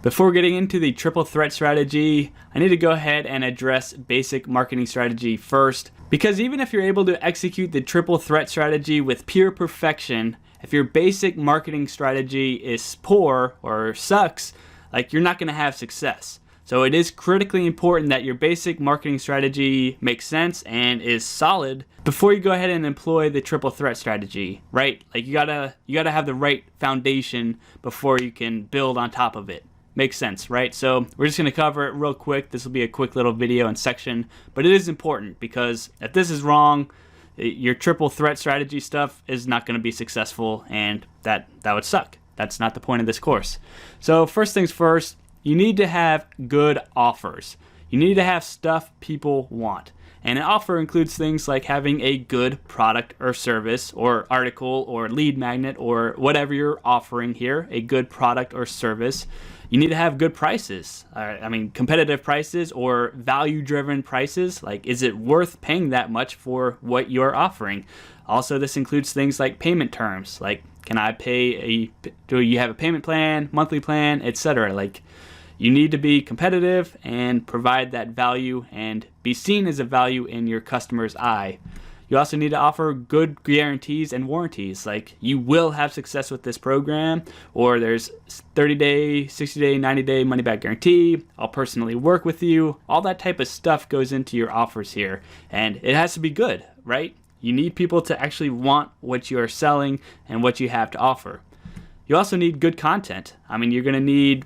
Before getting into the triple threat strategy, I need to go ahead and address basic marketing strategy first, because even if you're able to execute the triple threat strategy with pure perfection, if your basic marketing strategy is poor or sucks, like, you're not going to have success. So it is critically important that your basic marketing strategy makes sense and is solid before you go ahead and employ the triple threat strategy, right? Like, you gotta have the right foundation before you can build on top of it. Makes sense, right? So we're just gonna cover it real quick. This will be a quick little video and section, but it is important because if this is wrong, your triple threat strategy stuff is not gonna be successful, and that would suck. That's not the point of this course. So first things first, you need to have good offers. You need to have stuff people want. And an offer includes things like having a good product or service or article or lead magnet or whatever you're offering here, a good product or service. You need to have good prices. Competitive prices or value-driven prices. Like, is it worth paying that much for what you're offering? Also, this includes things like payment terms. Like, do you have a payment plan, monthly plan, etc. Like, you need to be competitive and provide that value and be seen as a value in your customer's eye. You also need to offer good guarantees and warranties. Like, you will have success with this program, or there's 30-day, 60-day, 90-day money-back guarantee. I'll personally work with you. All that type of stuff goes into your offers here, and it has to be good, right? You need people to actually want what you are selling and what you have to offer. You also need good content. You're going to need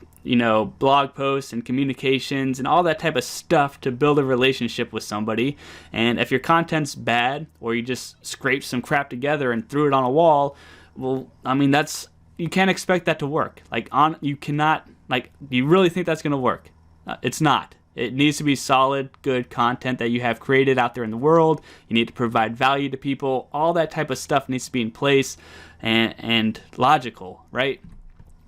blog posts and communications and all that type of stuff to build a relationship with somebody. And if your content's bad, or you just scraped some crap together and threw it on a wall, well, you can't expect that to work. You really think that's going to work? It's not. It needs to be solid, good content that you have created out there in the world. You need to provide value to people. All that type of stuff needs to be in place and logical, right?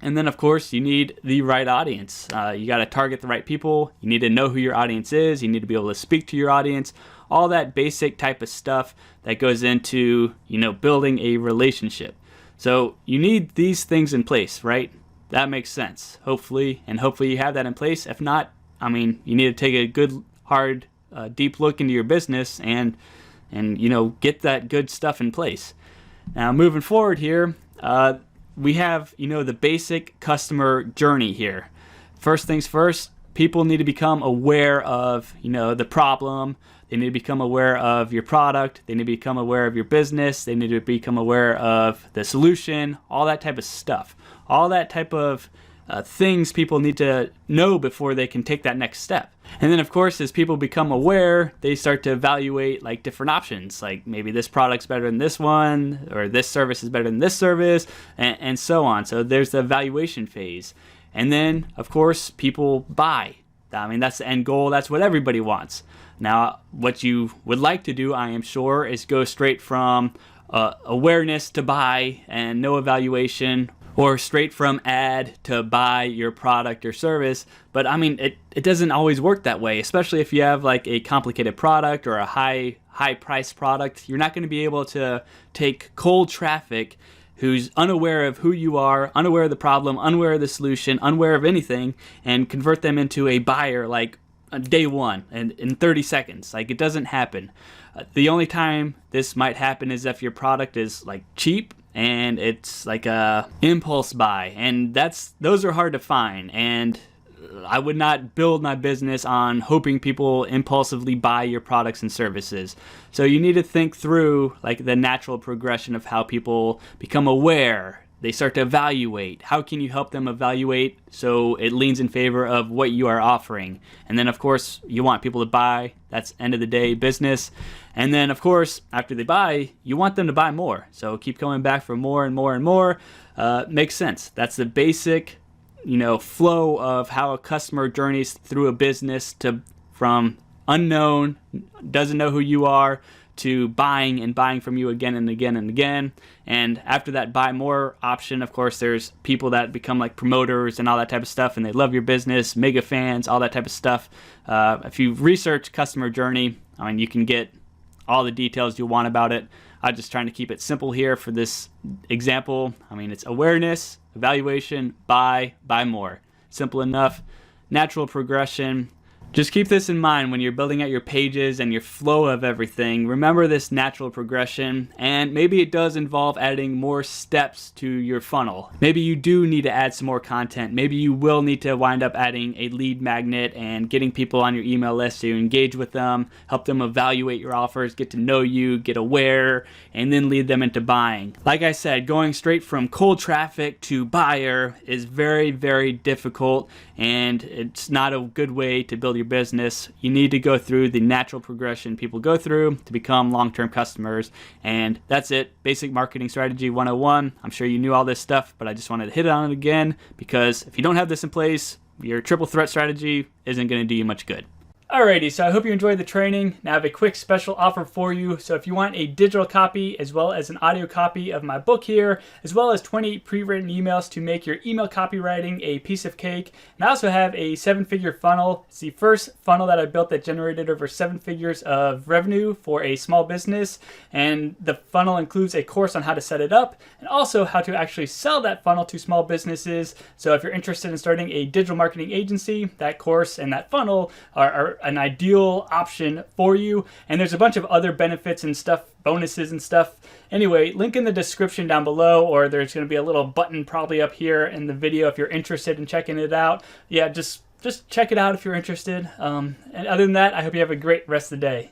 And then, of course, you need the right audience. You got to target the right people. You need to know who your audience is. You need to be able to speak to your audience. All that basic type of stuff that goes into, building a relationship. So you need these things in place, right? That makes sense, hopefully. And hopefully you have that in place. If not, you need to take a good, hard, deep look into your business and get that good stuff in place. Now, moving forward here, we have, the basic customer journey here. First things first, people need to become aware of, the problem. They need to become aware of your product. They need to become aware of your business. They need to become aware of the solution, all that type of stuff. All that type of things people need to know before they can take that next step. And then, of course, as people become aware, they start to evaluate different options. Like, maybe this product's better than this one, or this service is better than this service, and so on. So there's the evaluation phase. And then, of course, people buy. That's the end goal. That's what everybody wants. Now, what you would like to do, I am sure, is go straight from awareness to buy and no evaluation, or straight from ad to buy your product or service. But it doesn't always work that way, especially if you have a complicated product or a high price product. You're not going to be able to take cold traffic who's unaware of who you are, unaware of the problem, unaware of the solution, unaware of anything, and convert them into a buyer day one and in 30 seconds. It doesn't happen. The only time this might happen is if your product is cheap and it's a impulse buy, and those are hard to find. And I would not build my business on hoping people impulsively buy your products and services. So you need to think through the natural progression of how people become aware. They start to evaluate. How can you help them evaluate so it leans in favor of what you are offering? And then, of course, you want people to buy. That's end of the day business. And then, of course, after they buy, you want them to buy more. So keep coming back for more and more and more. Makes sense. That's the basic, flow of how a customer journeys through a business from unknown, doesn't know who you are, to buying and buying from you again and again and again. And after that buy more option, of course, there's people that become promoters and all that type of stuff, and they love your business, mega fans, all that type of stuff. If you research customer journey, you can get all the details you want about it. I'm just trying to keep it simple here for this example. It's awareness, evaluation, buy more. Simple enough. Natural progression. Just keep this in mind when you're building out your pages and your flow of everything. Remember this natural progression, and maybe it does involve adding more steps to your funnel. Maybe you do need to add some more content. Maybe you will need to wind up adding a lead magnet and getting people on your email list to engage with them, help them evaluate your offers, get to know you, get aware, and then lead them into buying. Like I said, going straight from cold traffic to buyer is very, very difficult, and it's not a good way to build your business. You need to go through the natural progression people go through to become long-term customers. And that's it. Basic Marketing Strategy 101. I'm sure you knew all this stuff, but I just wanted to hit on it again, because if you don't have this in place, your triple threat strategy isn't going to do you much good. Alrighty, so I hope you enjoyed the training. Now I have a quick special offer for you. So if you want a digital copy as well as an audio copy of my book here, as well as 20 pre-written emails to make your email copywriting a piece of cake. And I also have a 7-figure funnel. It's the first funnel that I built that generated over 7 figures of revenue for a small business. And the funnel includes a course on how to set it up and also how to actually sell that funnel to small businesses. So if you're interested in starting a digital marketing agency, that course and that funnel are an ideal option for you. And there's a bunch of other benefits and stuff, bonuses and stuff. Anyway, link in the description down below, or there's going to be a little button probably up here in the video if you're interested in checking it out. Yeah, just check it out if you're interested. And other than that, I hope you have a great rest of the day.